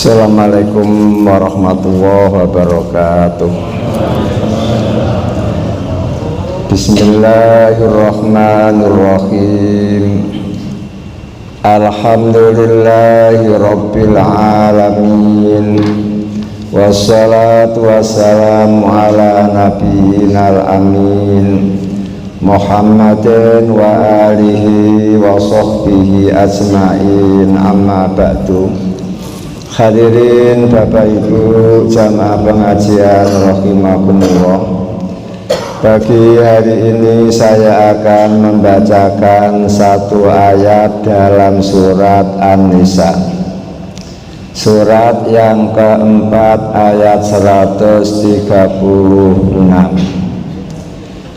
Assalamualaikum warahmatullahi wabarakatuh. Bismillahirrahmanirrahim. Alhamdulillahi rabbil alamin. Wassalatu wassalamu ala nabiyyinal amin Muhammadin wa alihi wa sahbihi ajma'in, amma ba'du. Hadirin Bapak Ibu jamaah pengajian rahimakumullah, pagi hari ini saya akan membacakan satu ayat dalam surat An-Nisa, surat yang keempat ayat 136.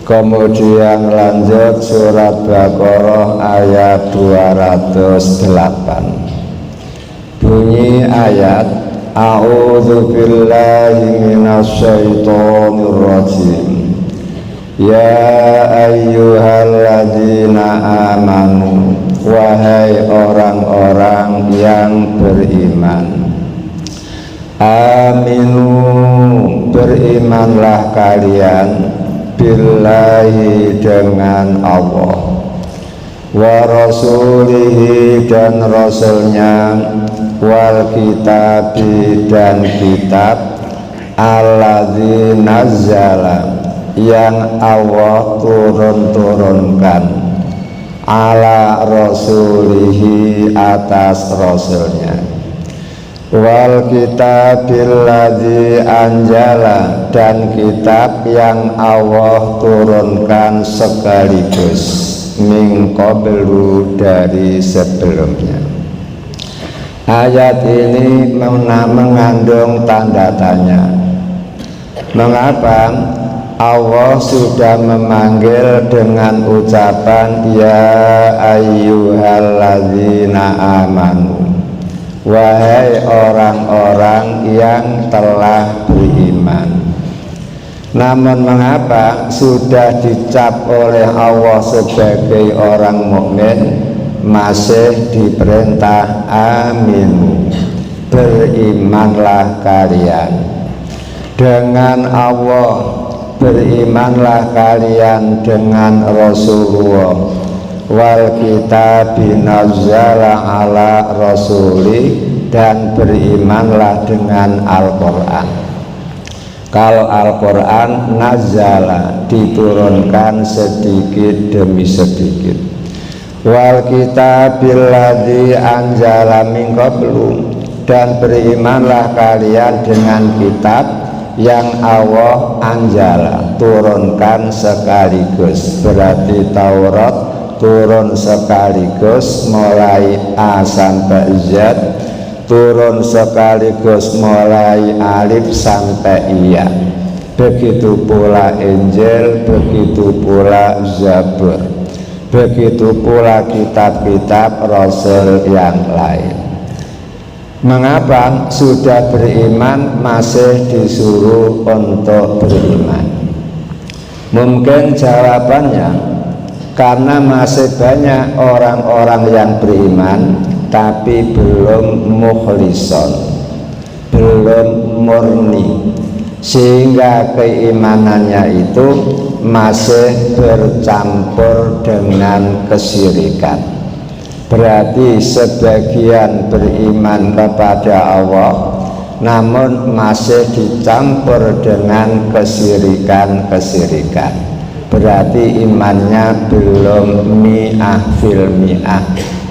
Kemudian lanjut surat Baqarah ayat 208. Bunyi ayat, A'udzu billahi minasyaitonir rajim. Ya ayyuhalladzina amanu, wahai orang-orang yang beriman. Aminu, berimanlah kalian, billahi dengan Allah, wa rasulihi dan rasulnya, wal kitabi dan kitab, alladzi nazzala yang Allah turunkan, ala rasulihi atas rasulnya, wal kitabil ladzi anjala dan kitab yang Allah turunkan sekaligus, min qablu dari sebelumnya. Ayat ini mengandung tanda tanya. Mengapa Allah sudah memanggil dengan ucapan ya ayyuhalladzina amanu, wahai orang-orang yang telah beriman. Namun mengapa sudah dicap oleh Allah sebagai orang mukmin masih diperintah amin, berimanlah kalian dengan Allah, berimanlah kalian dengan Rasulullah, wal kitabi nazzala ala rasuli, dan berimanlah dengan Al-Quran. Kalau Al-Quran nazzala, diturunkan sedikit demi sedikit. Wal kitabil ladzi anzala min qablu, dan berimanlah kalian dengan kitab yang Allah anjala, turunkan sekaligus. Berarti Taurat turun sekaligus mulai A sampai Z, turun sekaligus mulai alif sampai iya. Begitu pula Injil, begitu pula Zabur, begitu pula kitab-kitab Rasul yang lain. Mengapa sudah beriman masih disuruh untuk beriman? Mungkin jawabannya karena masih banyak orang-orang yang beriman tapi belum mukhlison, belum murni, sehingga keimanannya itu masih bercampur dengan kesyirikan. Berarti sebagian beriman kepada Allah namun masih dicampur dengan kesyirikan-kesyirikan. Berarti imannya belum mi'ah fil mi'ah,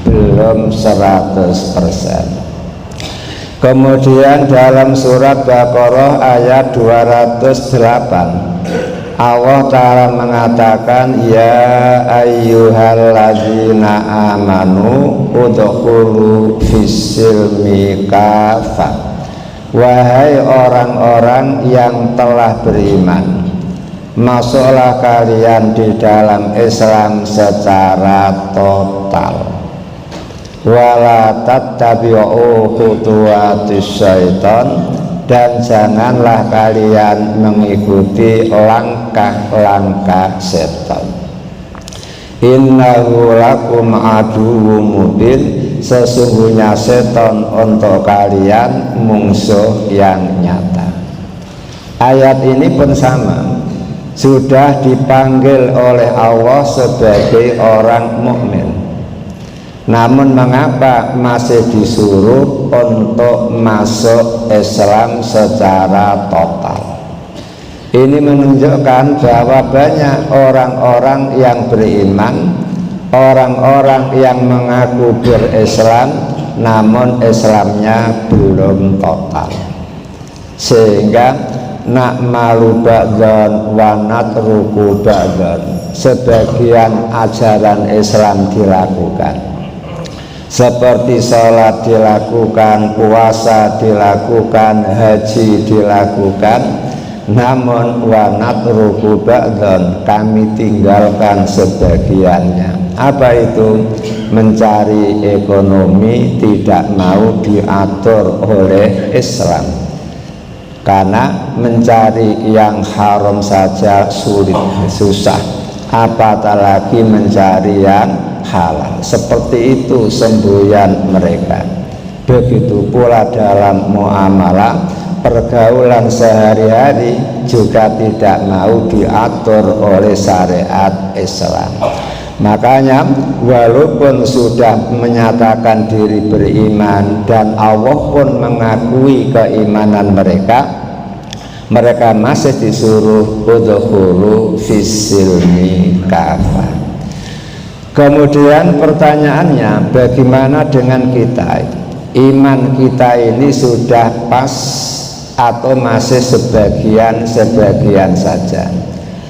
belum 100%. Kemudian dalam surat Baqarah ayat 208 Allah Ta'ala mengatakan ya ayyuhalladzina amanu udkhulu fis-silmi kafah, wahai orang-orang yang telah beriman, masuklah kalian di dalam Islam secara total. Wala tattabi'u khutuwatis syaitan, dan janganlah kalian mengikuti langkah-langkah setan. Innahu lakum aduwwum mubin, sesungguhnya setan untuk kalian musuh yang nyata. Ayat ini pun sama, sudah dipanggil oleh Allah sebagai orang mukmin. Namun mengapa masih disuruh untuk masuk Islam secara total? Ini menunjukkan bahwa banyak orang-orang yang beriman, orang-orang yang mengaku berislam, namun Islamnya belum total, sehingga na'malu ba'dhan wa natruku ba'dhan, sebagian ajaran Islam dilakukan, seperti sholat dilakukan, puasa dilakukan, haji dilakukan, namun wa natruku ba'dhan, kami tinggalkan sebagiannya. Apa itu? Mencari ekonomi tidak mau diatur oleh Islam, karena mencari yang haram saja sulit, susah, apatah lagi mencari yang halal. Seperti itu semboyan mereka. Begitu pula dalam muamalah, pergaulan sehari-hari juga tidak mau diatur oleh syariat Islam. Makanya walaupun sudah menyatakan diri beriman dan Allah pun mengakui keimanan mereka, mereka masih disuruh udkhulu fis-silmi kafah. Kemudian pertanyaannya, bagaimana dengan kita? Iman kita ini sudah pas atau masih sebagian saja?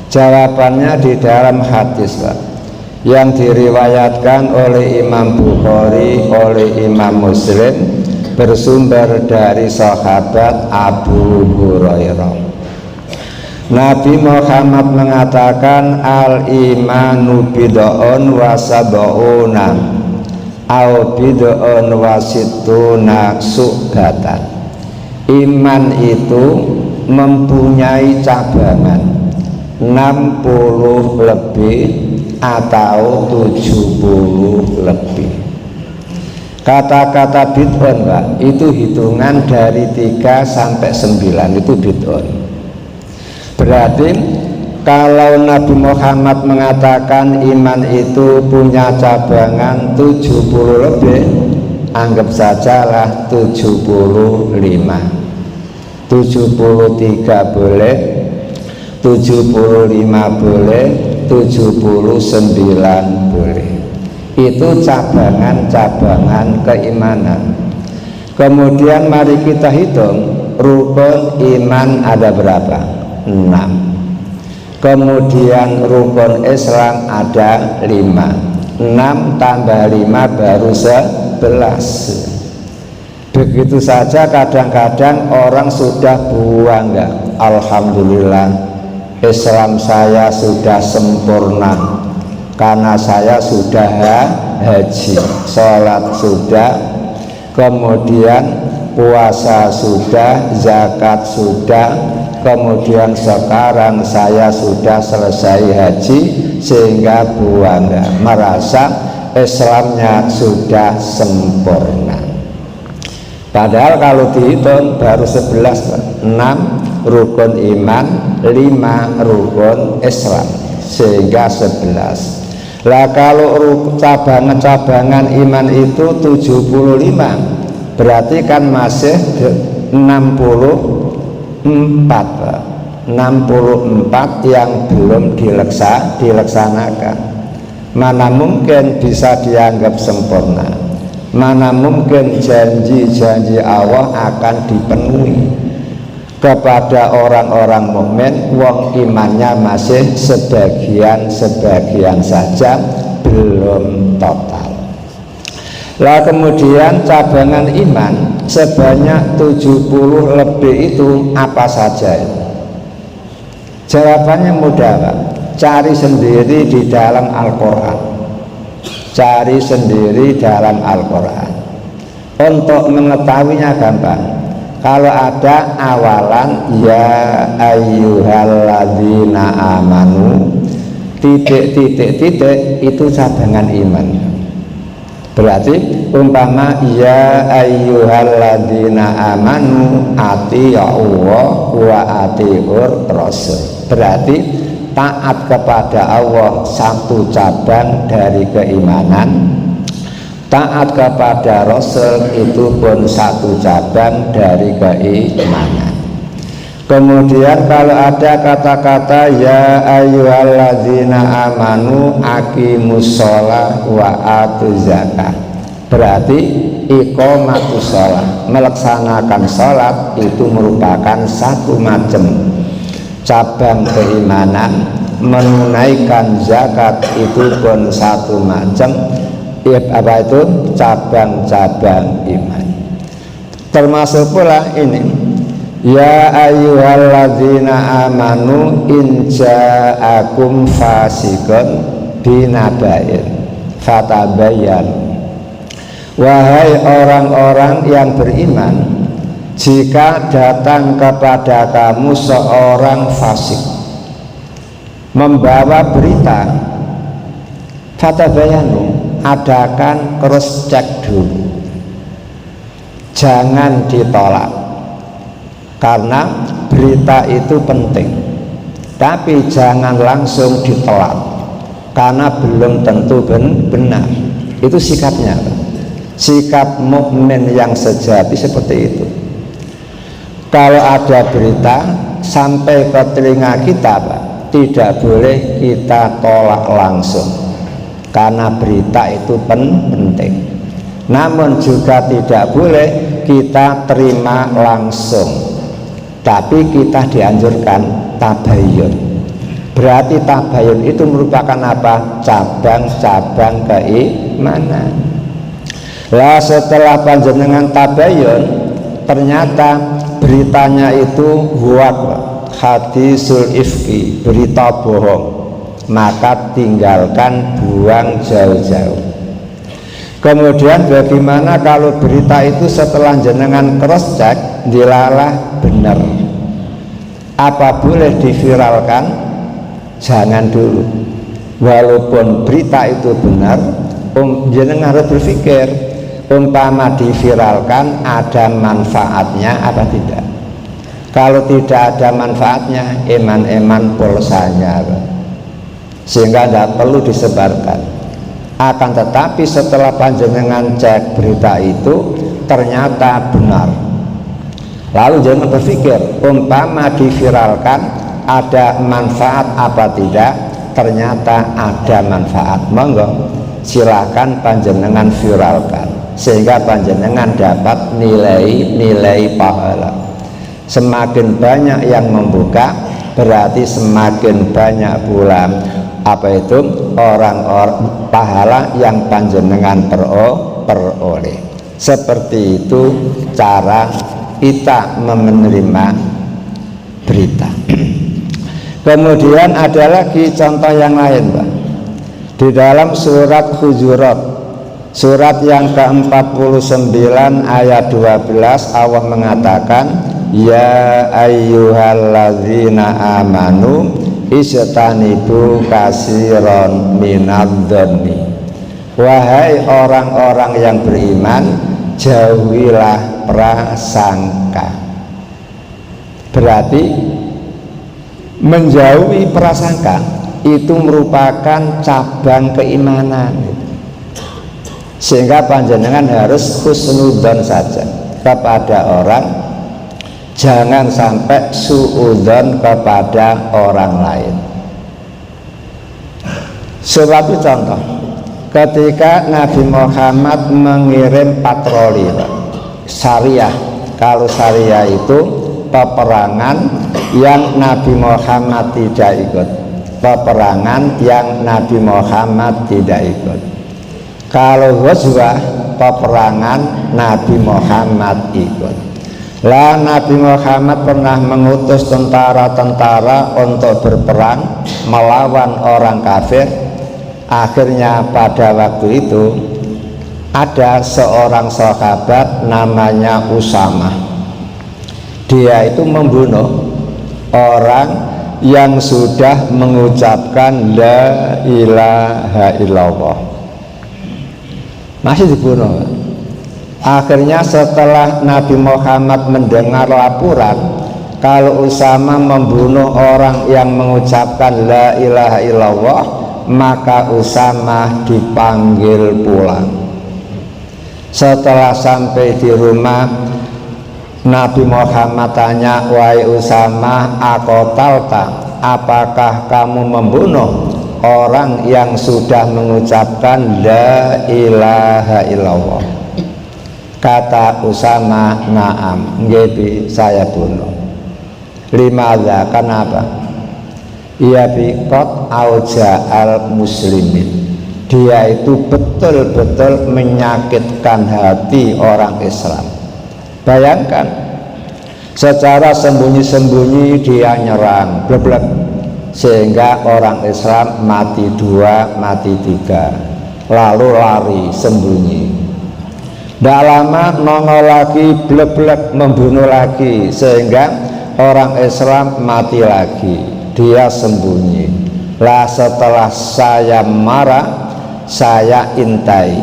Jawabannya di dalam hadis, Pak, yang diriwayatkan oleh Imam Bukhari, oleh Imam Muslim, bersumber dari sahabat Abu Hurairah. Nabi Muhammad mengatakan, al-imanu bid'un wa sab'una au bid'un wa sittuna su'batan. Iman itu mempunyai cabangan 60 lebih atau 70 lebih. Kata-kata bid'un, Pak, itu hitungan dari 3 sampai 9, itu bid'un. Berarti kalau Nabi Muhammad mengatakan iman itu punya cabangan 70 lebih, anggap sajalah 75, 73 boleh, 75 boleh, 79 boleh. Itu cabangan-cabangan keimanan. Kemudian mari kita hitung rukun iman ada berapa? 6. Kemudian rukun Islam ada 5. 6 tambah 5 baru 11. Begitu saja kadang-kadang orang sudah buang, enggak? Alhamdulillah, Islam saya sudah sempurna karena saya sudah haji, sholat sudah, kemudian puasa sudah, zakat sudah, kemudian sekarang saya sudah selesai haji, sehingga bangga merasa Islamnya sudah sempurna. Padahal kalau dihitung baru 11, 6 rukun iman, 5 rukun Islam, sehingga 11. Lah kalau cabangan-cabangan iman itu 75, berarti kan masih 64 yang belum dilaksanakan. Mana mungkin bisa dianggap sempurna, mana mungkin janji-janji Allah akan dipenuhi kepada orang-orang mukmin wong imannya masih sebagian saja, belum total. Lah kemudian cabangan iman sebanyak 70 lebih itu apa saja? Jawabannya mudah, Pak. Cari sendiri di dalam Al-Quran. Cari sendiri dalam Al-Quran. Untuk mengetahuinya gampang. Kalau ada awalan ya ayyuhalladzina amanu titik itu cabangan iman. Berarti umpama ya ayyuhalladzina amanu atii'allah wa atii'ur rasul, berarti taat kepada Allah satu cabang dari keimanan, taat kepada Rasul itu pun satu cabang dari keimanan. Kemudian kalau ada kata-kata ya ayyuhalladzina amanu aqimus shalah wa atuz zakah, berarti iqamatus shalah, melaksanakan sholat itu merupakan satu macam cabang keimanan, menunaikan zakat itu pun satu macam apa itu cabang-cabang iman. Termasuk pula ini ya ayyuhalladzina amanu in ja'akum fasiqun binaba'in fatabayyan, wahai orang-orang yang beriman, jika datang kepada kamu seorang fasik membawa berita, fatabayyanu, adakan cross check dulu, jangan ditolak, karena berita itu penting, tapi jangan langsung ditolak karena belum tentu benar. Itu sikapnya, sikap mukmin yang sejati seperti itu. Kalau ada berita sampai ke telinga kita, Pak, tidak boleh kita tolak langsung karena berita itu penting. Namun juga tidak boleh kita terima langsung, tapi kita dianjurkan tabayyun. Berarti tabayyun itu merupakan apa? Cabang-cabang keimanan. Lah setelah panjenengan tabayyun, ternyata beritanya itu huwak, hadisul ifki, berita bohong, maka tinggalkan, buang jauh-jauh. Kemudian bagaimana kalau berita itu setelah jenengan cross check dilalah benar, apa boleh diviralkan? Jangan dulu, walaupun berita itu benar, jenengan harus berpikir umpama diviralkan ada manfaatnya apa tidak. Kalau tidak ada manfaatnya, eman-eman pulsanya, sehingga tidak perlu disebarkan. Akan tetapi setelah panjenengan cek berita itu ternyata benar, lalu jangan berpikir umpama diviralkan ada manfaat apa tidak. Ternyata ada manfaat, monggo silakan panjenengan viralkan, sehingga panjenengan dapat nilai pahala. Semakin banyak yang membuka, berarti semakin banyak pula apa itu orang-orang pahala yang panjenengan peroleh. Seperti itu cara kita menerima berita. Kemudian ada lagi contoh yang lain, Pak. Di dalam surat Hujurat, surat yang ke-49 ayat 12, Allah mengatakan ya ayyuhalladzina amanu istanibu kasiron minadz-dzanni, wahai orang-orang yang beriman, jauhilah prasangka. Berarti menjauhi prasangka itu merupakan cabang keimanan, sehingga panjenengan harus husnudzon saja kepada orang, jangan sampai suudzon kepada orang lain. Suatu contoh, ketika Nabi Muhammad mengirim patroli syariah, kalau syariah itu peperangan yang Nabi Muhammad tidak ikut, peperangan yang Nabi Muhammad tidak ikut. Kalau ghazwah, peperangan Nabi Muhammad ikut. Lah Nabi Muhammad pernah mengutus tentara-tentara untuk berperang melawan orang kafir. Akhirnya pada waktu itu ada seorang sahabat namanya Usamah. Dia itu membunuh orang yang sudah mengucapkan la ilaha illallah. masih dibunuh. Akhirnya setelah Nabi Muhammad mendengar laporan kalau Usama membunuh orang yang mengucapkan la ilaha illallah, maka Usama dipanggil pulang. Setelah sampai di rumah, Nabi Muhammad tanya, wahai Usama, aqatalta, apakah kamu membunuh orang yang sudah mengucapkan la ilaha illallah? Kata Usama, na'am, nggih saya bunuh. Limadza, kenapa? Ia biqat auja al muslimin, dia itu betul-betul menyakitkan hati orang Islam. Bayangkan, secara sembunyi-sembunyi dia nyerang, blek-blek, sehingga orang Islam mati 2, mati 3, lalu lari sembunyi. Tidak lama nongol lagi, blek-blek, membunuh lagi, sehingga orang Islam mati lagi, dia sembunyi. Lah setelah saya marah, saya intai,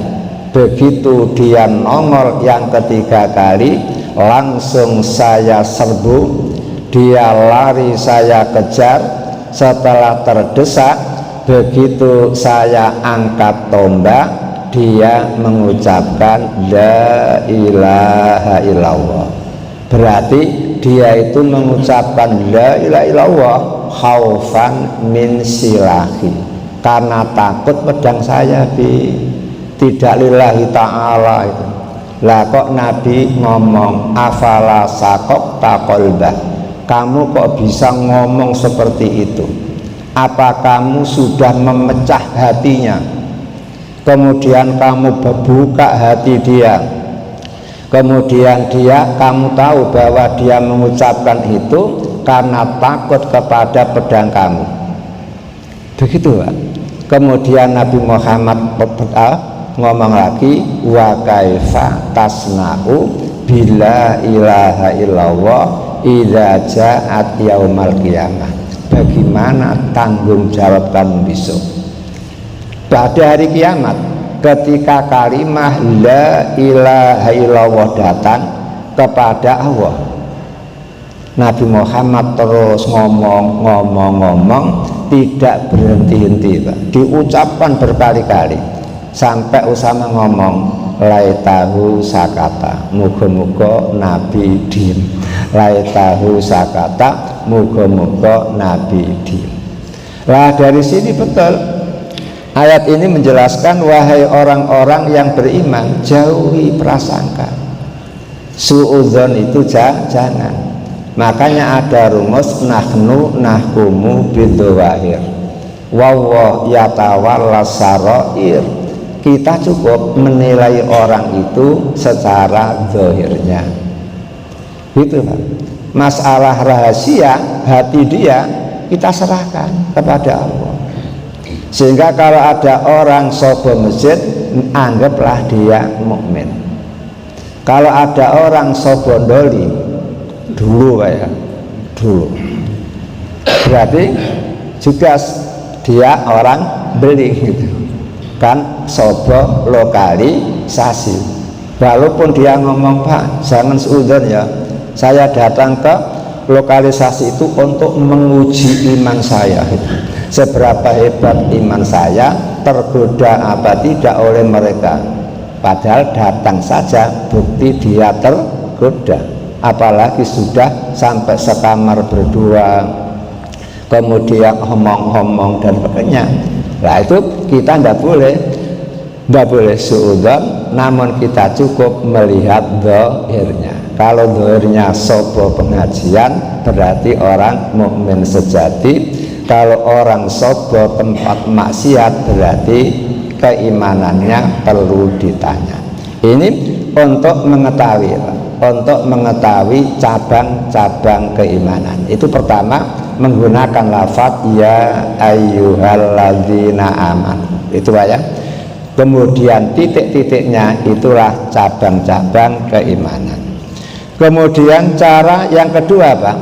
begitu dia nongol yang ketiga kali, langsung saya serbu, dia lari saya kejar. Setelah terdesak, begitu saya angkat tombak, dia mengucapkan la ilaha illallah. Berarti dia itu mengucapkan la ilaha illallah khaufan min silahi, karena takut pedang saya tidak lillahi ta'ala itu. Lah kok Nabi ngomong afala sakok taqolbah, kamu kok bisa ngomong seperti itu? Apa kamu sudah memecah hatinya? Kemudian kamu buka hati dia, kemudian kamu tahu bahwa dia mengucapkan itu karena takut kepada pedang kamu. Begitu Pak. Kemudian Nabi Muhammad ngomong lagi, wa kaifa tasna'u bila ilaha illallah idza ja'at yaumal qiyamah, bagaimana tanggung jawab kamu besok pada hari kiamat ketika kalimah la ilaha illallah datang kepada Allah. Nabi Muhammad terus ngomong tidak berhenti-henti, diucapkan berkali-kali sampai Usama ngomong laitahu sakata, muga-muga Nabi diem, laitahu sakata, muga-muga Nabi diem. Lah dari sini betul ayat ini menjelaskan, wahai orang-orang yang beriman, jauhi prasangka. Suudzon itu jangan. Makanya ada rumus nahnu nahkumu bidzawahir, wallah yatawallas sarair. Kita cukup menilai orang itu secara zahirnya. Gitu Pak. Masalah rahasia hati dia kita serahkan kepada Allah. Sehingga kalau ada orang sobo masjid, anggaplah dia mukmin. Kalau ada orang sobo doli, dulu Pak ya, dulu, berarti juga dia orang beli gitu kan, sobo lokalisasi. Walaupun dia ngomong, Pak jangan seudon ya, saya datang ke lokalisasi itu untuk menguji iman saya, seberapa hebat iman saya, tergoda apa tidak oleh mereka. Padahal datang saja bukti dia tergoda, apalagi sudah sampai sekamar berdua, kemudian ngomong-ngomong dan sebagainya. Nah itu kita tidak boleh suudzon, namun kita cukup melihat zahirnya. Kalau zahirnya sobo pengajian, berarti orang mukmin sejati. Kalau orang sobo tempat maksiat, berarti keimanannya perlu ditanya. Ini untuk mengetahui cabang-cabang keimanan. Itu pertama, menggunakan lafaz ya ayyuhalladzina amanu. Itu Pak ya. Kemudian titik-titiknya itulah cabang-cabang keimanan. Kemudian cara yang kedua Pak,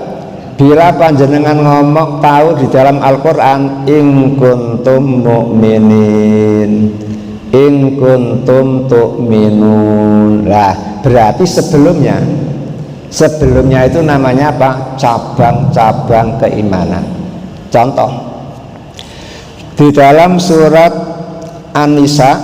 bila panjenengan ngomong tahu di dalam Al-Quran in kuntum mu'minin, in kuntum tu'minun. Lah berarti sebelumnya itu namanya apa? Cabang-cabang keimanan. Contoh di dalam surat An-Nisa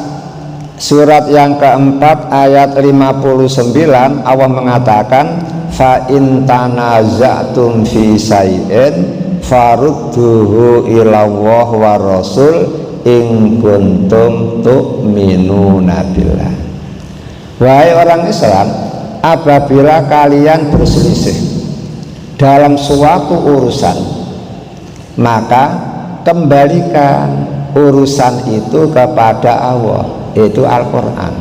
surat yang keempat ayat 59 Allah mengatakan fa in tanaza'tum fi syai'in farudduhu ilallah wa rasul in kuntum tu'minuna billah. Wahai orang Islam, apabila kalian berselisih dalam suatu urusan, maka kembalikan urusan itu kepada Allah, itu Al-Quran,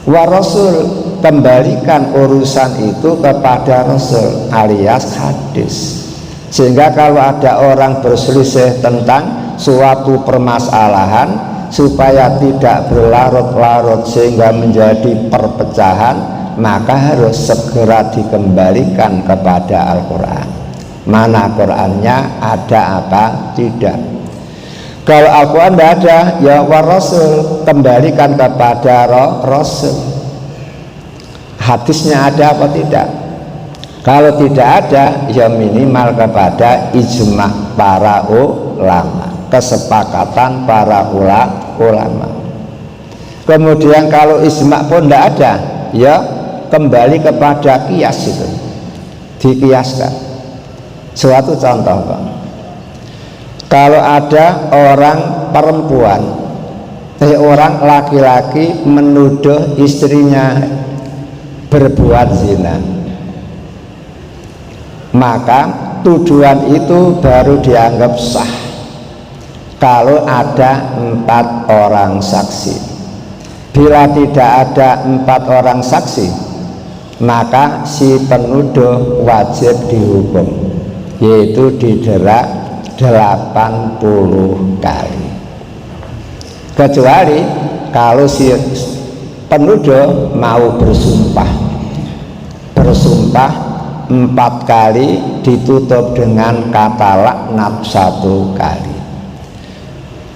wa rasul, kembalikan urusan itu kepada Rasul alias hadis. Sehingga kalau ada orang berselisih tentang suatu permasalahan, supaya tidak berlarut-larut sehingga menjadi perpecahan, maka harus segera dikembalikan kepada Al-Quran. Mana Qurannya, ada apa tidak. Kalau Al-Quran tidak ada, ya wa rasul, kembalikan kepada Rasul. Hadisnya ada apa tidak? Kalau tidak ada, ya minimal kepada ijma' para ulama, kesepakatan para ulama. Kemudian kalau ijma' pun tidak ada, ya kembali kepada kias, itu dikiaskan. Suatu contoh, Pak, kalau ada orang perempuan, orang laki-laki menuduh istrinya berbuat zina, maka tuduhan itu baru dianggap sah kalau ada 4 orang saksi. Bila tidak ada 4 orang saksi, maka si penuduh wajib dihukum, yaitu didera 80 kali. Kecuali kalau si penuduh mau bersumpah 4 kali ditutup dengan kata laknat 1 kali.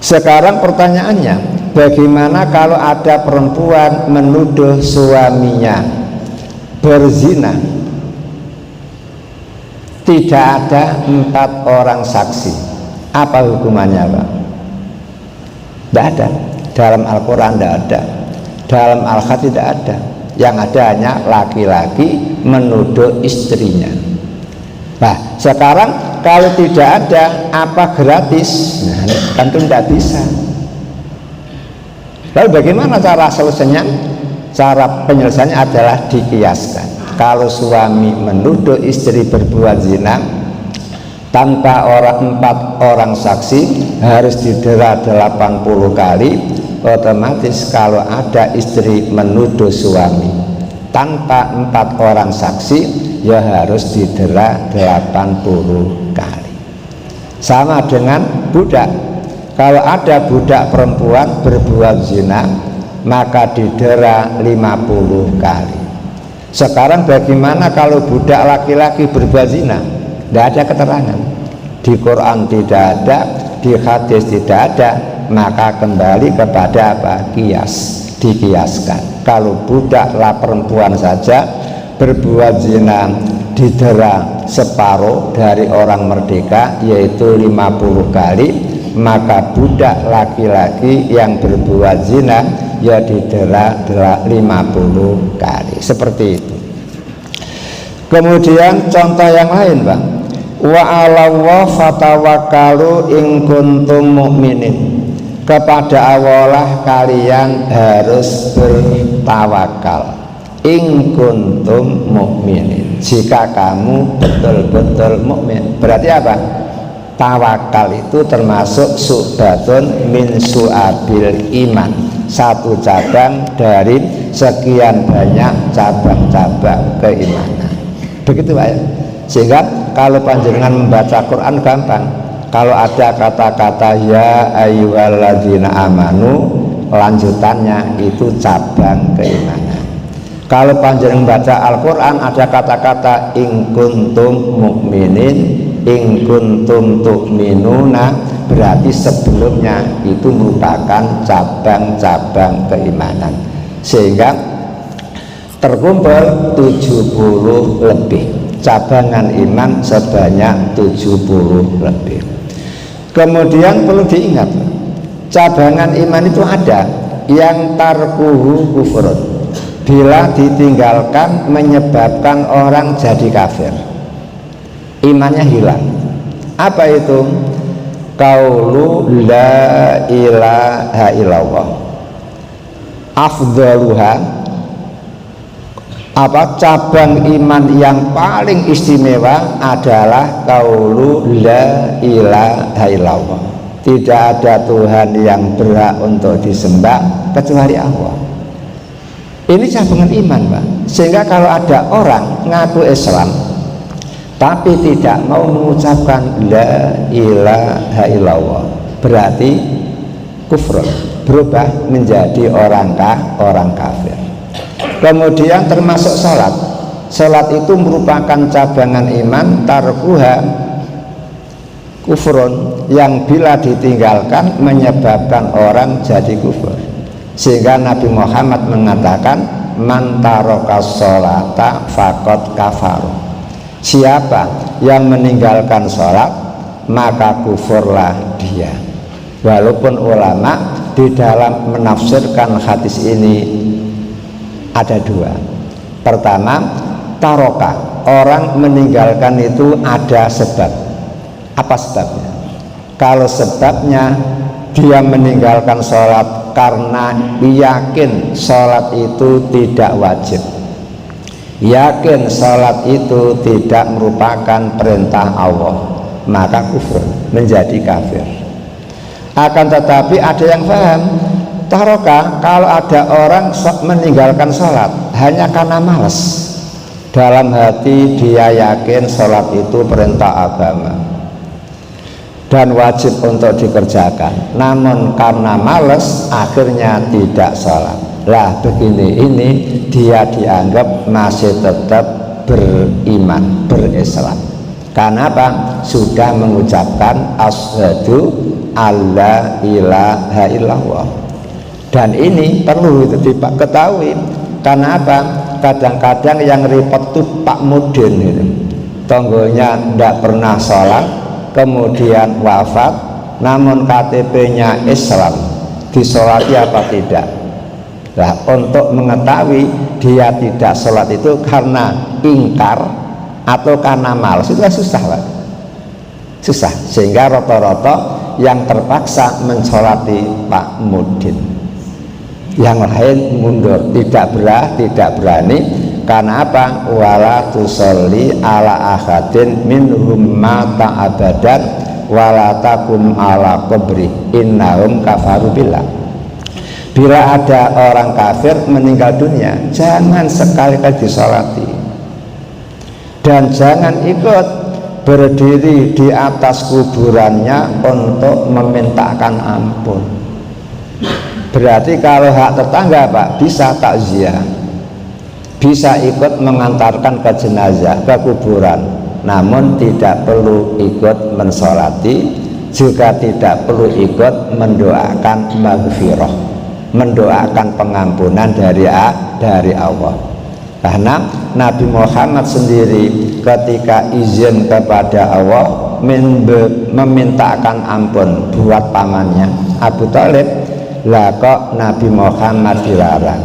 Sekarang pertanyaannya, bagaimana kalau ada perempuan menuduh suaminya berzina, tidak ada 4 orang saksi, apa hukumannya, Pak? Tidak ada. Dalam Al-Quran tidak ada, dalam Al-Hadits tidak ada. Yang ada hanya laki-laki menuduh istrinya. Nah sekarang kalau tidak ada, apa gratis? Nah, tentu tidak bisa. Lalu bagaimana cara selesainya? Cara penyelesaiannya adalah dikiaskan. Kalau suami menuduh istri berbuat zina tanpa 4 orang saksi, harus didera 80 kali. Otomatis kalau ada istri menuduh suami tanpa 4 orang saksi, ya harus didera 80 kali. Sama dengan budak. Kalau ada budak perempuan berbuat zina, maka didera 50 kali. Sekarang bagaimana kalau budak laki-laki berbuat zina? Tidak ada keterangan, di Quran tidak ada, di hadis tidak ada, maka kembali kepada apa? Kias, dikiaskan. Kalau budaklah perempuan saja berbuat zina, didera separuh dari orang merdeka, yaitu 50 kali, maka budak laki-laki yang berbuat zina ya didera 50 kali. Seperti itu. Kemudian contoh yang lain, Pak, wa 'alallah fatawakkalu in kuntum mu'minin. Kepada Allah lah kalian harus bertawakal, in kuntum mu'minin, jika kamu betul-betul mukmin. Berarti apa? Tawakal itu termasuk su'batun min su'abil iman, satu cabang dari sekian banyak cabang-cabang keimanan. Begitu, Pak, ya? Sehingga kalau panjenengan membaca Quran gampang. Kalau ada kata-kata ya ayyuhalladzina amanu, lanjutannya itu cabang keimanan. Kalau panjenengan membaca Al-Quran ada kata-kata in kuntum mu'minin, in kuntum tu'minuna berarti sebelumnya itu merupakan cabang-cabang keimanan, sehingga terkumpul 70 lebih cabangan iman sebanyak 70 lebih. Kemudian perlu diingat, cabangan iman itu ada yang tarkuhu kufrun, bila ditinggalkan menyebabkan orang jadi kafir, imannya hilang. Apa itu? Qaulu la ilaha illallah, afdaluha, cabang iman yang paling istimewa adalah qaulu la ilaha illallah, tidak ada Tuhan yang berhak untuk disembah kecuali Allah. Ini cabangan iman, Pak. Sehingga kalau ada orang ngaku Islam tapi tidak mau mengucapkan la ilaha illallah, berarti kufur, berubah menjadi orang kafir. Kemudian termasuk salat. Salat itu merupakan cabangan iman, tarkuha kufrun, yang bila ditinggalkan menyebabkan orang jadi kufur. Sehingga Nabi Muhammad mengatakan, man taraka sholata faqad kafaru, siapa yang meninggalkan sholat maka kufurlah dia. Walaupun ulama di dalam menafsirkan hadis ini ada dua. Pertama, taroka, orang meninggalkan itu ada sebab. Apa sebabnya? Kalau sebabnya dia meninggalkan sholat karena yakin sholat itu tidak wajib, yakin sholat itu tidak merupakan perintah Allah, maka kufur, menjadi kafir. Akan tetapi ada yang paham, taroka, kalau ada orang meninggalkan sholat hanya karena malas, dalam hati dia yakin sholat itu perintah agama dan wajib untuk dikerjakan, namun karena malas akhirnya tidak sholat. Lah begini, ini dia dianggap masih tetap beriman, berislam. Karena apa? Sudah mengucapkan asyhadu alla ilaha illallah. Dan ini perlu diketahui. Karena apa? Kadang-kadang yang repot tuh Pak Mudin itu, tonggonya tidak pernah sholat, kemudian wafat, namun KTP-nya Islam, disolati apa tidak? Nah, untuk mengetahui dia tidak sholat itu karena ingkar atau karena malas, itu susah, Pak. Susah, sehingga rata-rata yang terpaksa mensolati Pak Mudin, yang lain mundur, tidak berani. Karena apa? Wala tusolli ala ahadin minhum mata abadan wala takum ala qabri innahum kafaru billah. Bila ada orang kafir meninggal dunia, jangan sekali-kali disolati, dan jangan ikut berdiri di atas kuburannya untuk memintakan ampun. Berarti kalau hak tetangga, Pak, bisa takziah, bisa ikut mengantarkan ke jenazah, ke kuburan, namun tidak perlu ikut mensolati, juga tidak perlu ikut mendoakan maghfirah, mendoakan pengampunan dari Allah. Karena Nabi Muhammad sendiri ketika izin kepada Allah memintakan ampun buat pamannya Abu Thalib, lah kok Nabi Muhammad dilarang.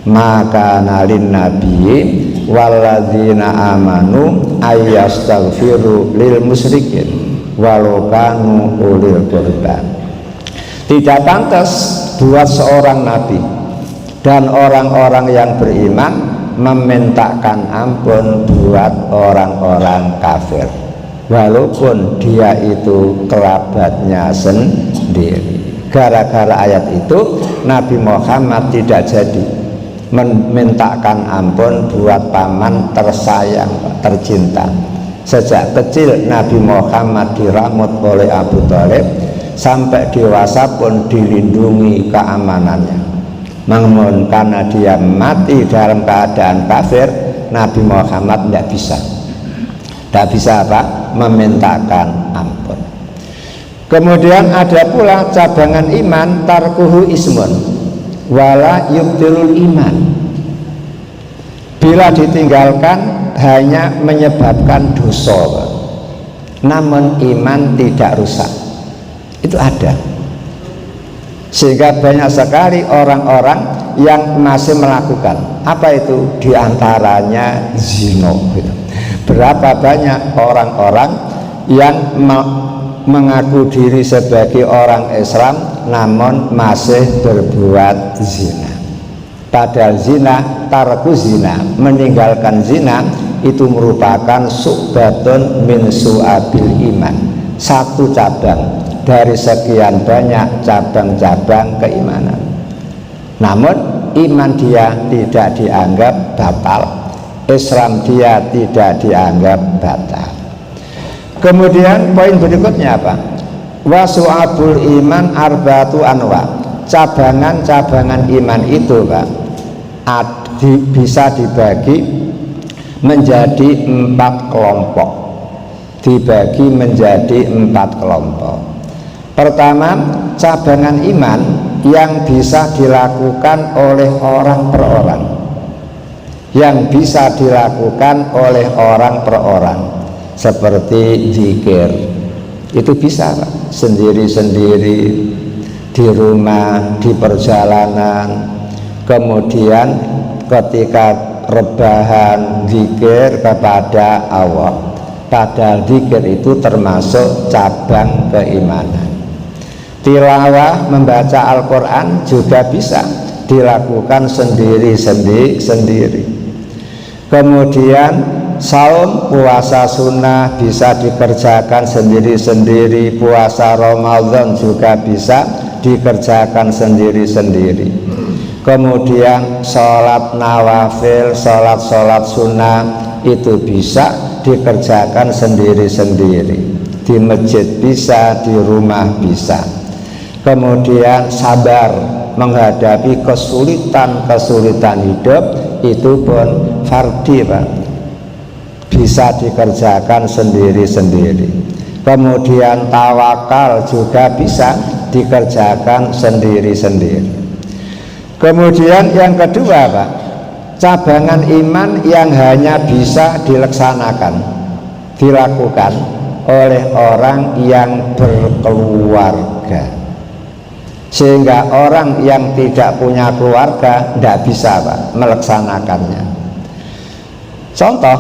Maka nalin nabi walladzina amanu ayyastaghfiru lil musyrikin walau kanu ulil qurba. Tidak pantas buat seorang nabi dan orang-orang yang beriman memintakan ampun buat orang-orang kafir, walaupun dia itu kerabatnya sendiri. Gara-gara ayat itu Nabi Muhammad tidak jadi memintakan ampun buat paman tersayang, tercinta. Sejak kecil Nabi Muhammad diramut oleh Abu Thalib, sampai dewasa pun dilindungi keamanannya. Namun karena dia mati dalam keadaan kafir, Nabi Muhammad tidak bisa apa? Memintakan ampun. Kemudian ada pula cabangan iman tarkuhu ismun wala yubtilul iman. Bila ditinggalkan hanya menyebabkan dosa, namun iman tidak rusak. Itu ada. Sehingga banyak sekali orang-orang yang masih melakukan apa itu, diantaranya zina. Berapa banyak orang-orang yang mengaku diri sebagai orang Islam namun masih berbuat zina. Padahal zina, tarku zina, meninggalkan zina itu merupakan su'batun min su'abil iman, satu cabang dari sekian banyak cabang-cabang keimanan. Namun iman dia tidak dianggap batal, Islam dia tidak dianggap batal. Kemudian poin berikutnya apa? Wasu'abul iman arba'atu anwa. Cabangan-cabangan iman itu, Pak, bisa dibagi menjadi 4 kelompok. Dibagi menjadi 4 kelompok. Pertama, cabangan iman yang bisa dilakukan oleh orang per orang. Yang bisa dilakukan oleh orang per orang. Seperti zikir, itu bisa, Pak, sendiri-sendiri, di rumah, di perjalanan. Kemudian ketika rebahan, zikir kepada Allah. Padahal zikir itu termasuk cabang keimanan. Tilawah, membaca Al-Quran juga bisa dilakukan sendiri-sendiri. Kemudian saum, puasa sunnah bisa dikerjakan sendiri-sendiri. Puasa Ramadan juga bisa dikerjakan sendiri-sendiri. Kemudian sholat nawafil, sholat sunnah itu bisa dikerjakan sendiri-sendiri. Di masjid bisa, di rumah bisa. Kemudian sabar menghadapi kesulitan hidup itu pun fardhi, Pak, bisa dikerjakan sendiri-sendiri. Kemudian tawakal juga bisa dikerjakan sendiri-sendiri. Kemudian yang kedua, Pak, cabangan iman yang hanya bisa dilaksanakan, dilakukan oleh orang yang berkeluarga. Sehingga orang yang tidak punya keluarga tidak bisa, Pak, melaksanakannya. Contoh,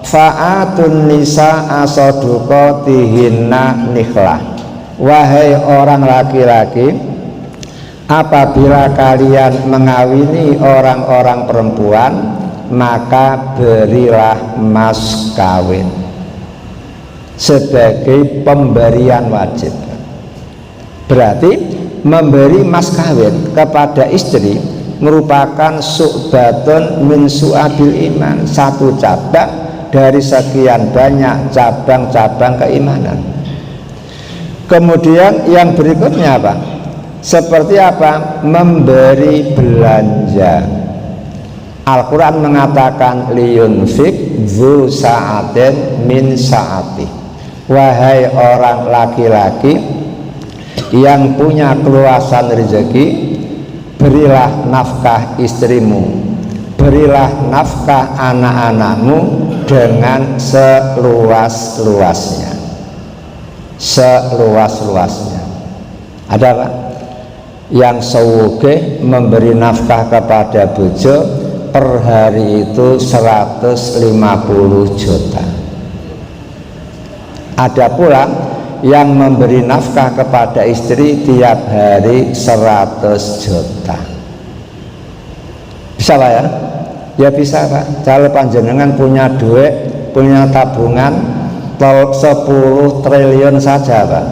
fa'atun nisa asodukotihinna nikhlah. Wahai orang laki-laki, apabila kalian mengawini orang-orang perempuan, maka berilah mas kawin sebagai pemberian wajib. Berarti memberi mas kawin kepada istri merupakan su'batun min su'abil iman, satu cabang dari sekian banyak cabang-cabang keimanan. Kemudian yang berikutnya apa? Seperti apa? Memberi belanja. Al-Quran mengatakan liyunfik dzu sa'atin min sa'ati. Wahai orang laki-laki yang punya keluasan rezeki, berilah nafkah istrimu, berilah nafkah anak-anakmu dengan seluas-luasnya. Seluas-luasnya. Ada, Pak, yang sewugih memberi nafkah kepada bojo per hari itu 150 juta. Ada pula yang memberi nafkah kepada istri tiap hari 100 juta. Bisa, Pak, ya? Ya bisa, Pak. Kalau panjenengan punya duit, punya tabungan 10 triliun saja, Pak.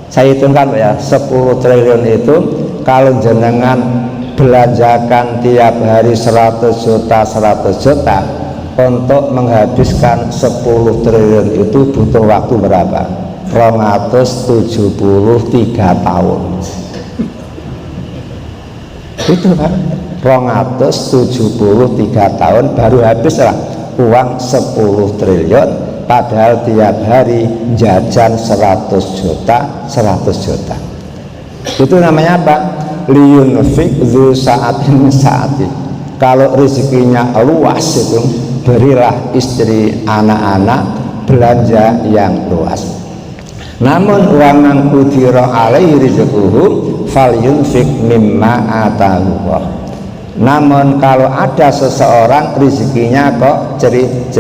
Saya hitungkan, Pak, ya, 10 triliun itu kalau jenengan belanjakan tiap hari 100 juta untuk menghabiskan 10 triliun itu butuh waktu berapa? 273 tahun. Itu, Pak, 273 tahun baru habislah uang 10 triliun padahal tiap hari jajan 100 juta. Itu namanya apa? Liyunfik dzu sa'atin sa'ati. Kalau rezekinya luas itu berilah istri, anak-anak belanja yang luas. Namun wa man qudira alaihi rizquhu falyunfik mimma atahu. Namun kalau ada seseorang rezekinya kok cerit,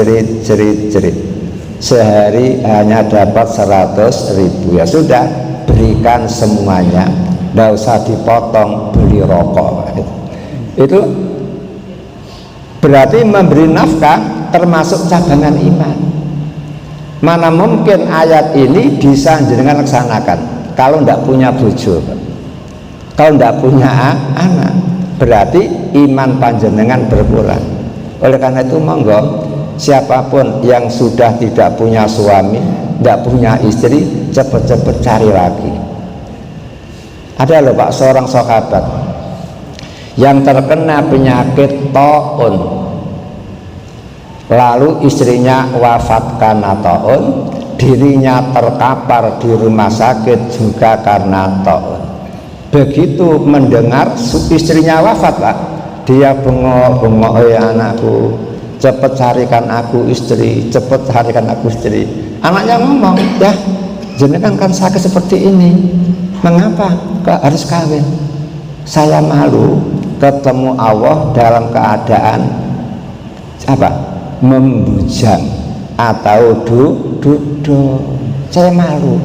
sehari hanya dapat 100.000, ya sudah, berikan semuanya, tidak usah dipotong beli rokok. Itu berarti memberi nafkah termasuk cadangan iman. Mana mungkin ayat ini bisa jenengan laksanakan kalau tidak punya bojo, kalau tidak punya anak, berarti iman panjenengan berkurang. Oleh karena itu monggo, siapapun yang sudah tidak punya suami, tidak punya istri, cepat-cepat cari lagi. Ada loh Pak, seorang sahabat yang terkena penyakit taun, lalu istrinya wafat karena taun, dirinya terkapar di rumah sakit juga karena taun. Begitu mendengar istrinya wafat Pak, dia bengok-bengok, anakku, cepat carikan aku istri, cepat carikan aku istri. Anaknya ngomong, ya jenengan kan sakit seperti ini, mengapa kok harus kawin? Saya malu ketemu Allah dalam keadaan apa? Membujang atau duduk. Saya malu.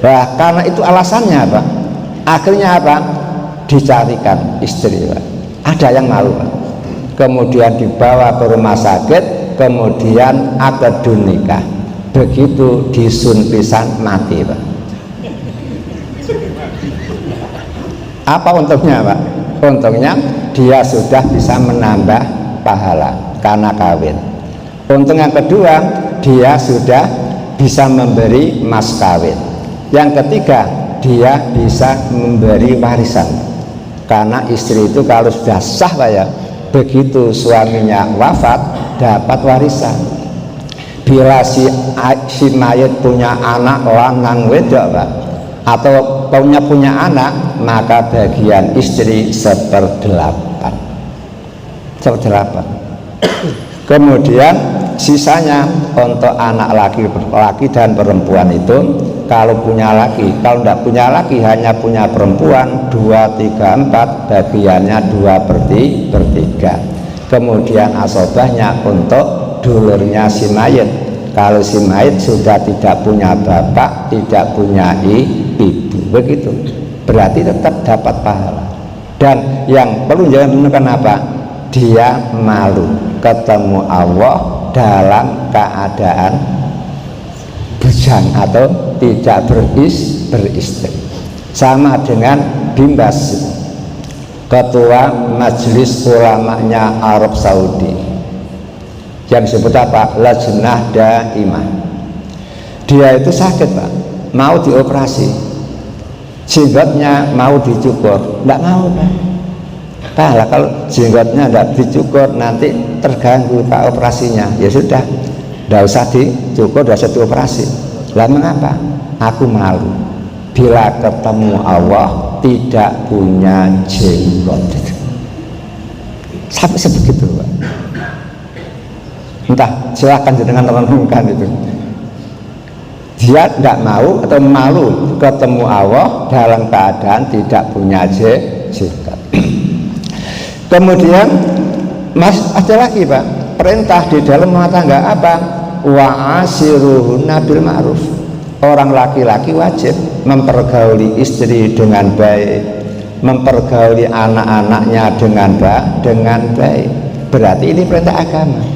Nah, karena itu alasannya apa? Akhirnya apa? Dicarikan istri Pak. Ada yang malu Pak. Kemudian dibawa ke rumah sakit, kemudian akad nikah. Begitu disun pisan mati Pak. Apa untungnya Pak? Untungnya dia sudah bisa menambah pahala karena kawin. Untung yang kedua, dia sudah bisa memberi mas kawin. Yang ketiga, dia bisa memberi warisan. Karena istri itu kalau sudah sah Pak ya, begitu suaminya wafat dapat warisan. Bila si mayit punya anak lanang wedok Pak, atau punya anak, maka bagian istri 1/8. Kemudian sisanya untuk anak laki dan perempuan itu, kalau punya laki, kalau tidak punya laki hanya punya perempuan, 2/3/4, bagiannya 2/3. Kemudian asobahnya untuk dulurnya si mayit. Kalau si mayit sudah tidak punya bapak, tidak punya ibu, begitu, berarti tetap dapat pahala. Dan yang perlu jangan menentukan apa? Dia malu ketemu Allah dalam keadaan bujang atau tidak beristri. Sama dengan Bimbas, ketua majelis ulamanya Arab Saudi, yang disebut apa? Lajnah Daimah. Dia itu sakit Pak, mau dioperasi, jenggotnya mau dicukur, tidak mau Pak. Lah kalau jenggotnya tidak dicukur nanti terganggu Pak operasinya. Ya sudah, tidak usah dicukur, tidak usah dioperasi. Lah mengapa? Aku malu bila ketemu Allah tidak punya jenggot. Sampai sebegitu Pak. Entah, silahkan jenengan renungkan itu. Dia tidak mau atau malu ketemu Allah dalam keadaan tidak punya jenggot. Kemudian ada lagi Pak, perintah di dalam rumah tangga apa? Wa asiruhunna bil ma'ruf. Orang laki-laki wajib mempergauli istri dengan baik, mempergauli anak-anaknya dengan baik. Berarti ini perintah agama.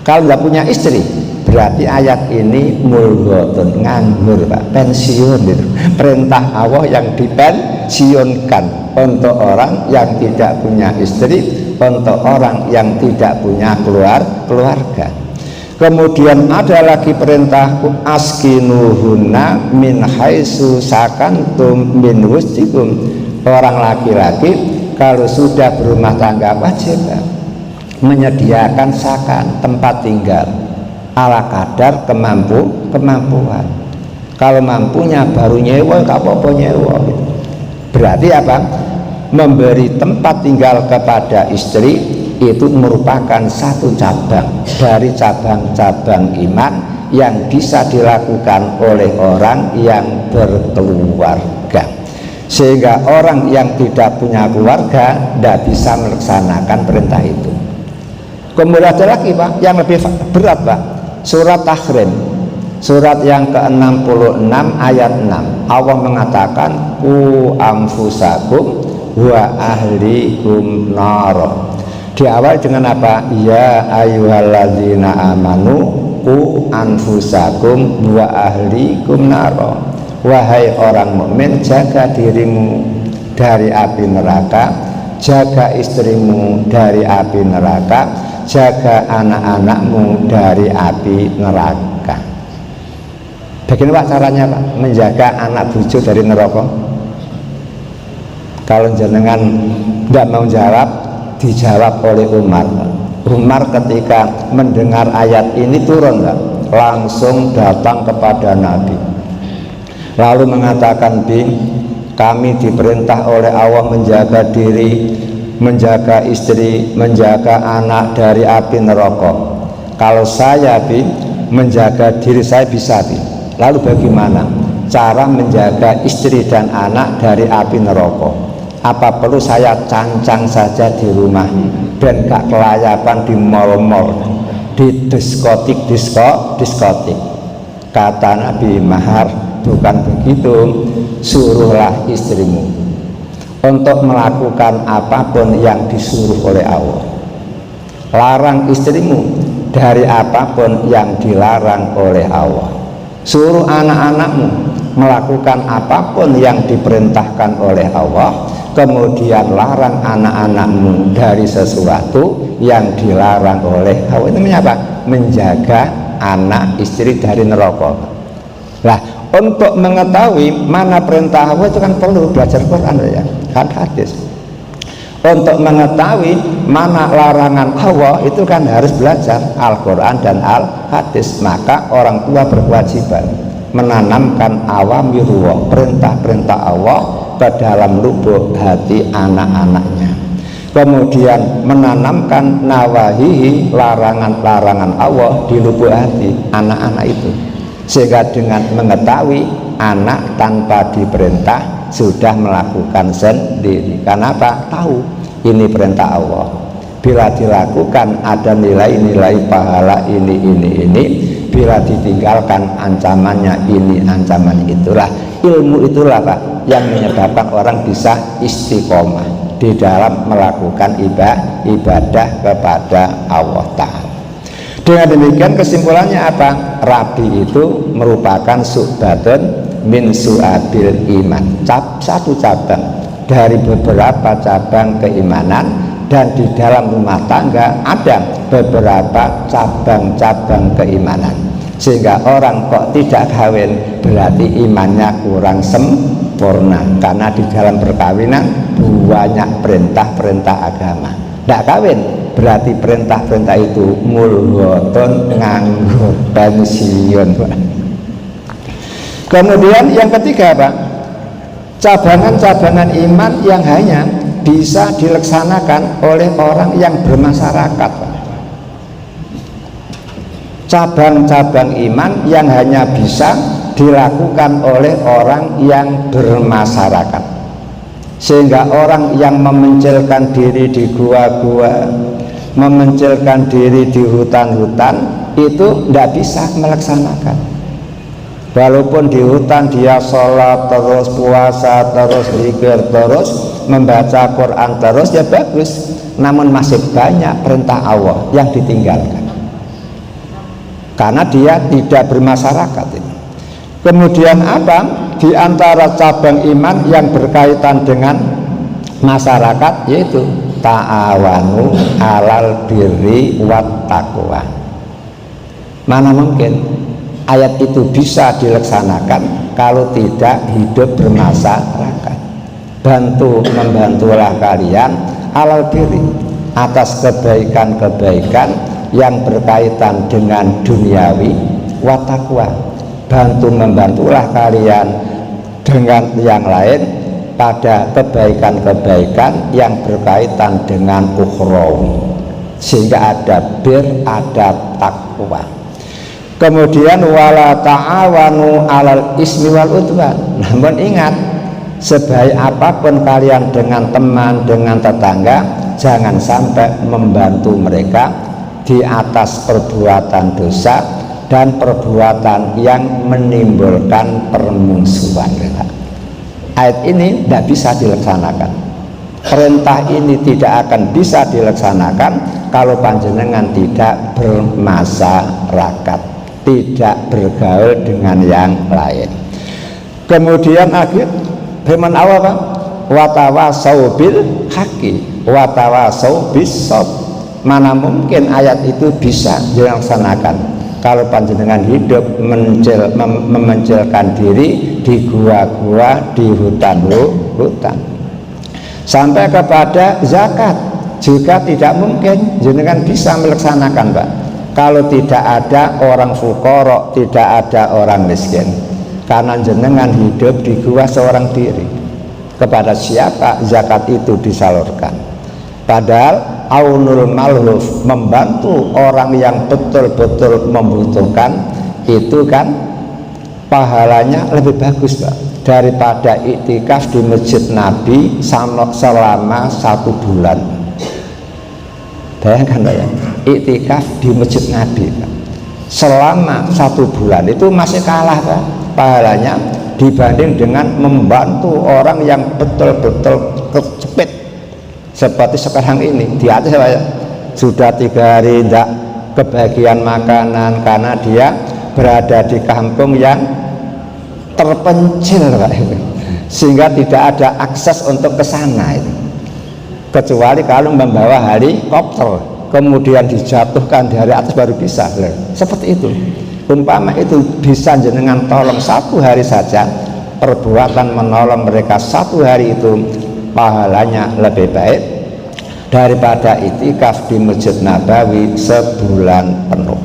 Kalau tidak punya istri, berarti ayat ini mulghatun, nganggur Pak, pensiun gitu. Perintah Allah yang dipensiunkan untuk orang yang tidak punya istri, untuk orang yang tidak punya keluarga. Kemudian ada lagi perintah askinuhunna min haitsu sakantum min wusjikum. Orang laki-laki kalau sudah berumah tangga wajib menyediakan sakan, tempat tinggal. ala kadar kemampuan. Kalau mampunya baru nyewa, tak apa-apa nyewa gitu. Berarti apa? Memberi tempat tinggal kepada istri itu merupakan satu cabang dari cabang-cabang iman yang bisa dilakukan oleh orang yang berkeluarga. Sehingga orang yang tidak punya keluarga tidak bisa melaksanakan perintah itu. Kemudian ada lagi Pak, yang lebih berat Pak, surat Tahrim, surat yang ke-66 ayat 6. Allah mengatakan ku anfusakum wa ahlikum naro. Diawali dengan apa? Ya ayyuhalladzina amanu ku anfusakum wa ahlikum naro. Wahai orang mukmin, jaga dirimu dari api neraka, jaga istrimu dari api neraka, jaga anak-anakmu dari api neraka. Bagaimana Pak caranya Pak menjaga anak bucu dari neraka? Kalau jenengan tidak mau jawab, dijawab oleh Umar. Umar ketika mendengar ayat ini turun Pak, langsung datang kepada Nabi, lalu mengatakan, Bi, kami diperintah oleh Allah menjaga diri, menjaga istri, menjaga anak dari api neraka. Kalau saya Bi, menjaga diri saya bisa Bi, lalu bagaimana cara menjaga istri dan anak dari api neraka? Apa perlu saya cancang saja di rumah dan gak kelayapan di mal-mal, di diskotik? Kata Nabi Mahar, bukan begitu, suruhlah istrimu untuk melakukan apapun yang disuruh oleh Allah. Larang istrimu dari apapun yang dilarang oleh Allah. Suruh anak-anakmu melakukan apapun yang diperintahkan oleh Allah. Kemudian larang anak-anakmu dari sesuatu yang dilarang oleh Allah. Itu apa? Menjaga anak istri dari neraka. Lah, untuk mengetahui mana perintah Allah itu kan perlu belajar Quran ya, kan hadis. Untuk mengetahui mana larangan Allah itu kan harus belajar Al-Quran dan Al-Hadis. Maka orang tua berkewajiban menanamkan awamirullah, perintah-perintah Allah ke dalam lubuk hati anak-anaknya. Kemudian menanamkan nawahihi, larangan-larangan Allah di lubuk hati anak-anak itu. Sehingga dengan mengetahui, anak tanpa diperintah sudah melakukan sendiri. Karena apa? Tahu ini perintah Allah. Bila dilakukan ada nilai-nilai pahala ini. Bila ditinggalkan ancamannya ini, ancaman itulah. Ilmu itulah Pak yang menyebabkan orang bisa istiqomah di dalam melakukan ibadah kepada Allah Ta'ala. Dengan demikian kesimpulannya apa? Rabi itu merupakan su'batun min su'abil iman, satu cabang dari beberapa cabang keimanan. Dan di dalam rumah tangga ada beberapa cabang-cabang keimanan. Sehingga orang kok tidak kawin berarti imannya kurang sempurna. Karena di dalam perkawinan banyak perintah-perintah agama. Tidak kawin berarti perintah-perintah itu mulgotun nganggo pensiun. Kemudian yang ketiga Pak, cabangan-cabangan iman yang hanya bisa dilaksanakan oleh orang yang bermasyarakat. Cabang-cabang iman yang hanya bisa dilakukan oleh orang yang bermasyarakat. Sehingga orang yang memencilkan diri di gua-gua, memencilkan diri di hutan-hutan, itu tidak bisa melaksanakan. Walaupun di hutan dia sholat terus, puasa terus, zikir terus, membaca Quran terus, ya bagus. Namun masih banyak perintah Allah yang ditinggalkan karena dia tidak bermasyarakat. Kemudian apa? Di antara cabang iman yang berkaitan dengan masyarakat yaitu ta'awanu alal birri wat taqwa. Mana mungkin ayat itu bisa dilaksanakan kalau tidak hidup bermasyarakat. Membantulah kalian alal birri, atas kebaikan-kebaikan yang berkaitan dengan duniawi, wa taqwa, membantulah kalian dengan yang lain pada kebaikan-kebaikan yang berkaitan dengan ukhrawi, sehingga ada bir, ada takwa. Kemudian wala ta'awanu alal ismi wal udwan. Namun ingat, sebaik apapun kalian dengan teman, dengan tetangga, jangan sampai membantu mereka di atas perbuatan dosa dan perbuatan yang menimbulkan permusuhan. Ayat ini tidak bisa dilaksanakan. Perintah ini tidak akan bisa dilaksanakan kalau panjenengan tidak bermasyarakat, tidak bergaul dengan yang lain. Kemudian akhir firman Allah, Pak, watawasau bil haqqi watawasau bis sabr. Mana mungkin ayat itu bisa dilaksanakan kalau panjenengan hidup memencilkan diri di gua-gua, di hutan-hutan. Sampai kepada zakat juga tidak mungkin jenengan bisa melaksanakan, Pak, kalau tidak ada orang fuqara, tidak ada orang miskin, karena jenengan hidup di gua seorang diri. Kepada siapa zakat itu disalurkan? Padahal aunul malhuf, membantu orang yang betul-betul membutuhkan, itu kan pahalanya lebih bagus, Pak, daripada iktikaf di masjid Nabi selama 1 bulan. Bayangkan, Pak, ya, iktikaf di masjid Nabi, Pak, selama 1 bulan itu masih kalah, Pak, pahalanya dibanding dengan membantu orang yang betul-betul kecepit seperti sekarang ini. Di atas, Pak, ya, sudah 3 hari tidak kebagian makanan karena dia berada di kampung yang terpencil, Pak, sehingga tidak ada akses untuk ke sana itu, kecuali kalau membawa helikopter kemudian dijatuhkan dari atas baru bisa. Seperti itu. Umpama itu bisa jenengan tolong 1 hari saja, perbuatan menolong mereka 1 hari itu pahalanya lebih baik daripada itikaf di Masjid Nabawi sebulan penuh.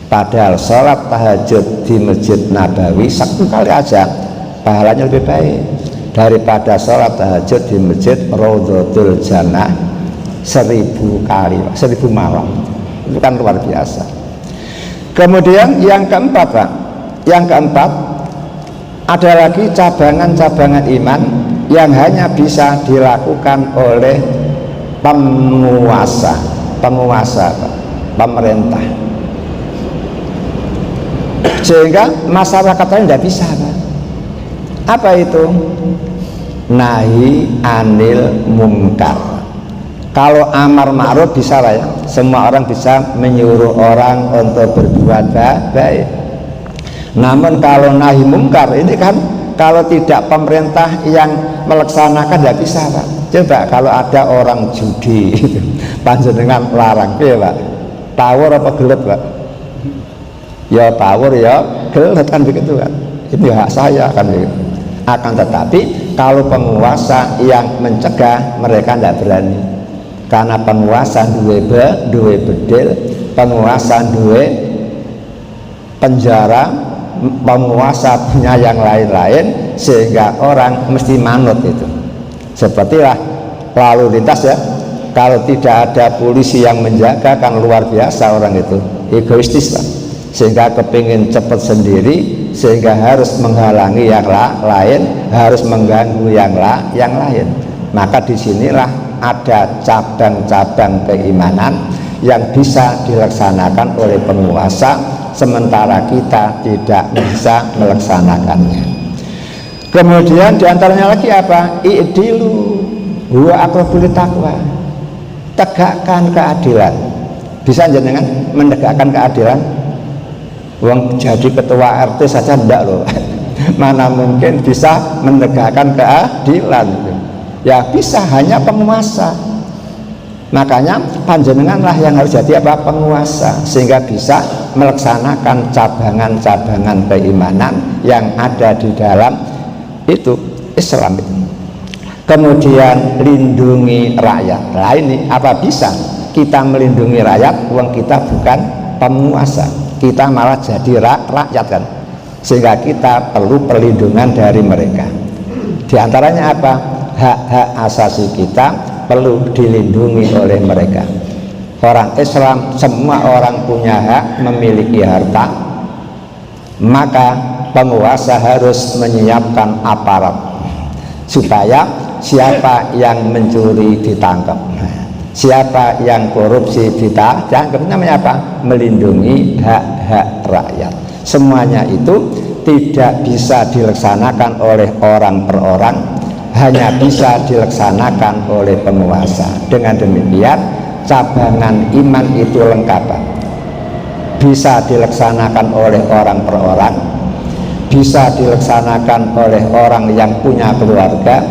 Padahal sholat tahajud di Masjid Nabawi 1 kali aja pahalanya lebih baik daripada sholat tahajud di Masjid Raudhatul Jannah 1000 kali, 1000 malam. Itu kan luar biasa. Kemudian yang keempat, Pak, yang keempat ada lagi cabangan-cabangan iman yang hanya bisa dilakukan oleh penguasa, Pak, pemerintah, sehingga masyarakat lain tidak bisa, Pak. Apa itu? Nahi anil munkar. Kalau amar ma'ruf bisa, Pak, ya, semua orang bisa menyuruh orang untuk berbuat baik. Namun kalau nahi mungkar ini kan kalau tidak pemerintah yang melaksanakan tidak bisa, Pak. Coba kalau ada orang judi panjenengan larang, ya, Pak, tawur apa gelet, Pak? Ya tawur, ya gelet, kan begitu, kan? Ini hak saya, kan begitu. Akan tetapi kalau penguasa yang mencegah, mereka tidak berani, karena penguasa duwe bedil, penguasa duwe penjara, penguasa punya yang lain-lain, sehingga orang mesti manut itu. Sepertilah lalu lintas, ya, kalau tidak ada polisi yang menjaga kan luar biasa orang itu egoistis, Pak, sehingga kepingin cepat sendiri, sehingga harus menghalangi yang lain, harus mengganggu yang lain. Maka disinilah ada cabang-cabang keimanan yang bisa dilaksanakan oleh penguasa, sementara kita tidak bisa melaksanakannya. Kemudian diantaranya lagi apa? I'dilu huwa aqrabu littaqwa. Tegakkan keadilan. Bisa jenengan menegakkan keadilan? Wong jadi ketua RT saja enggak, loh. Mana mungkin bisa menegakkan keadilan? Ya bisa hanya penguasa. Makanya panjenenganlah yang harus jadi apa? Penguasa, sehingga bisa melaksanakan cabangan-cabangan keimanan yang ada di dalam itu Islam itu. Kemudian lindungi rakyat. Nah ini apa bisa? kita melindungi rakyat, uang kita bukan penguasa, kita malah jadi rakyat kan, sehingga kita perlu perlindungan dari mereka. Di antaranya apa? Hak-hak asasi kita perlu dilindungi oleh mereka. Orang Islam, semua orang punya hak memiliki harta, maka penguasa harus menyiapkan aparat supaya siapa yang mencuri ditangkap, siapa yang korupsi ditangkap. Namanya apa? Melindungi hak-hak rakyat. Semuanya itu tidak bisa dilaksanakan oleh orang per orang, hanya bisa dilaksanakan oleh penguasa. Dengan demikian cabangan iman itu lengkap, bisa dilaksanakan oleh orang per orang, bisa dilaksanakan oleh orang yang punya keluarga,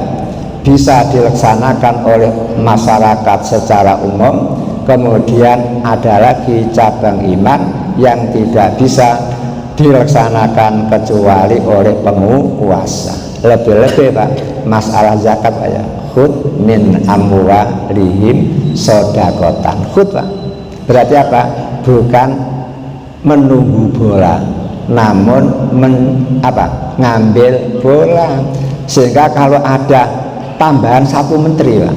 bisa dilaksanakan oleh masyarakat secara umum. Kemudian ada lagi cabang iman yang tidak bisa dilaksanakan kecuali oleh penguasa. Lebih-lebih Pak, masalah zakat Pak ya, khud min amwalihim sodakotan. Khud Pak, berarti apa? Bukan menunggu bola, namun ngambil bola. Sehingga kalau ada tambahan satu menteri Pak,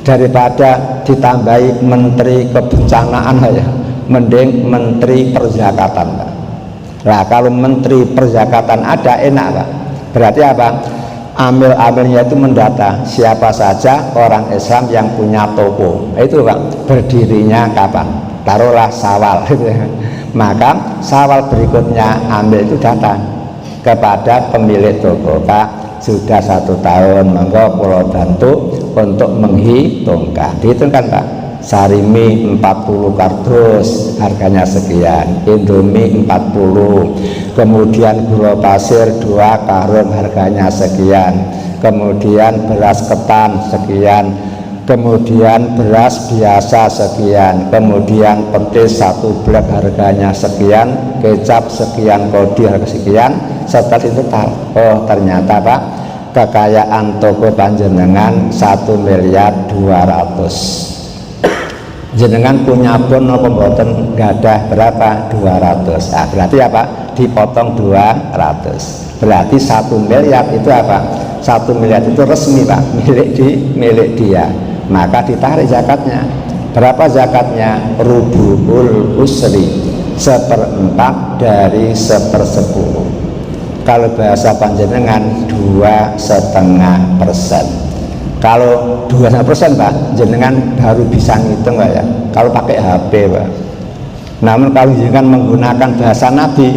daripada ditambahi menteri kebencanaan ya, mending menteri perzakatan Pak. Nah kalau menteri perzakatan ada enak Pak, berarti apa? Amil-amilnya itu mendata siapa saja orang Islam yang punya toko. Itu Pak, berdirinya kapan? Taruhlah Syawal maka Syawal berikutnya ambil itu datang kepada pemilik toko, Pak sudah 1 tahun, monggo pulau bantu untuk menghitungkan. Dihitungkan Pak, sarimi 40 kardus harganya sekian, Indomie 40, kemudian gula pasir 2 karung harganya sekian, kemudian beras ketan sekian, kemudian beras biasa sekian, kemudian petis 1 blek harganya sekian, kecap sekian, kodi harga sekian. Setelah itu oh ternyata Pak, kekayaan toko panjenengan 1.200.000.000. Jenengan punya pun apa mboten gadah berapa? 200. Nah, berarti apa? Dipotong 200. Berarti 1 miliar itu apa? 1 miliar itu resmi Pak, milik dia. Maka ditarik zakatnya. Berapa zakatnya? Rubu'ul usri, 1/4 dari 1/10. Kalau bahasa panjenengan 2,5%. Kalau 2,5% Pak, jenengan baru bisa ngitung Pak ya, kalau pakai HP Pak. Namun kalau jenengan menggunakan bahasa Nabi,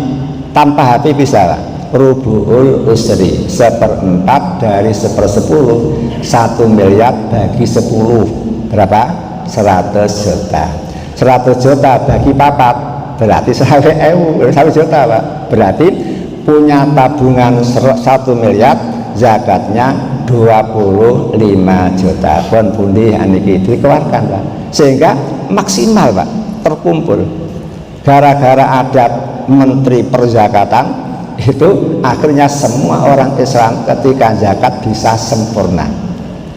tanpa HP bisa Pak. Rubu'ul usri, 1/4 dari 1/10. 1 miliar bagi 10 berapa? 100 juta. 100 juta bagi 4 berarti 100 juta Pak. Berarti punya tabungan 1 miliar, zakatnya 25 juta. Pun pundi aniki dikeluarkan Pak, sehingga maksimal Pak, terkumpul. Gara-gara ada menteri perzakatan itu, akhirnya semua orang Islam ketika zakat bisa sempurna.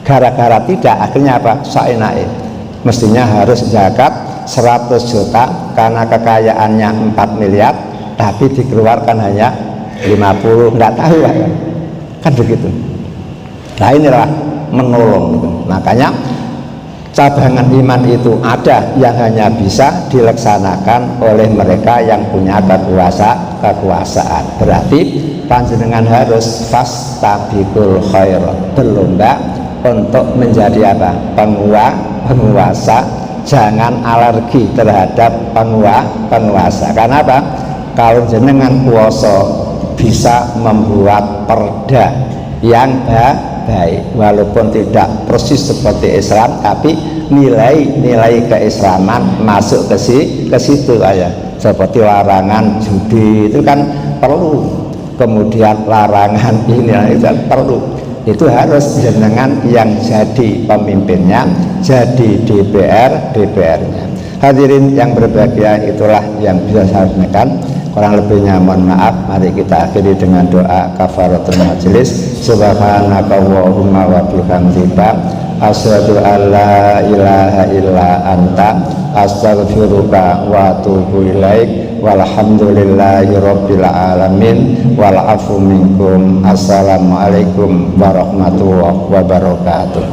Gara-gara tidak, akhirnya apa? Saenake. Mestinya harus zakat 100 juta karena kekayaannya 4 miliar, tapi dikeluarkan hanya 50, enggak tahu kan begitu. Nah inilah menolong gitu. Makanya cabangan iman itu ada yang hanya bisa dilaksanakan oleh mereka yang punya kekuasaan. Berarti panjenengan harus fastabiqul khairat, berlomba untuk menjadi apa? Penguasa. Jangan alergi terhadap penguasa. Karena apa? Kalau jenengan kuasa bisa membuat perda yang baik, walaupun tidak persis seperti Islam, tapi nilai-nilai keislaman masuk ke situ aja. Seperti larangan judi itu kan perlu, kemudian larangan ini itu perlu. Itu harus jenengan yang jadi pemimpinnya, jadi DPR-nya. Hadirin yang berbahagia, itulah yang bisa saya sampaikan. Kurang lebihnya mohon maaf. Mari kita akhiri dengan doa kafaratul majelis. Subhanakallahumma wa bihamdika asyhadu alla ilaha illa anta astaghfiruka wa atubu ilaik walhamdulillahi rabbil alamin wal afu minkum. Assalamualaikum warahmatullahi wabarakatuh.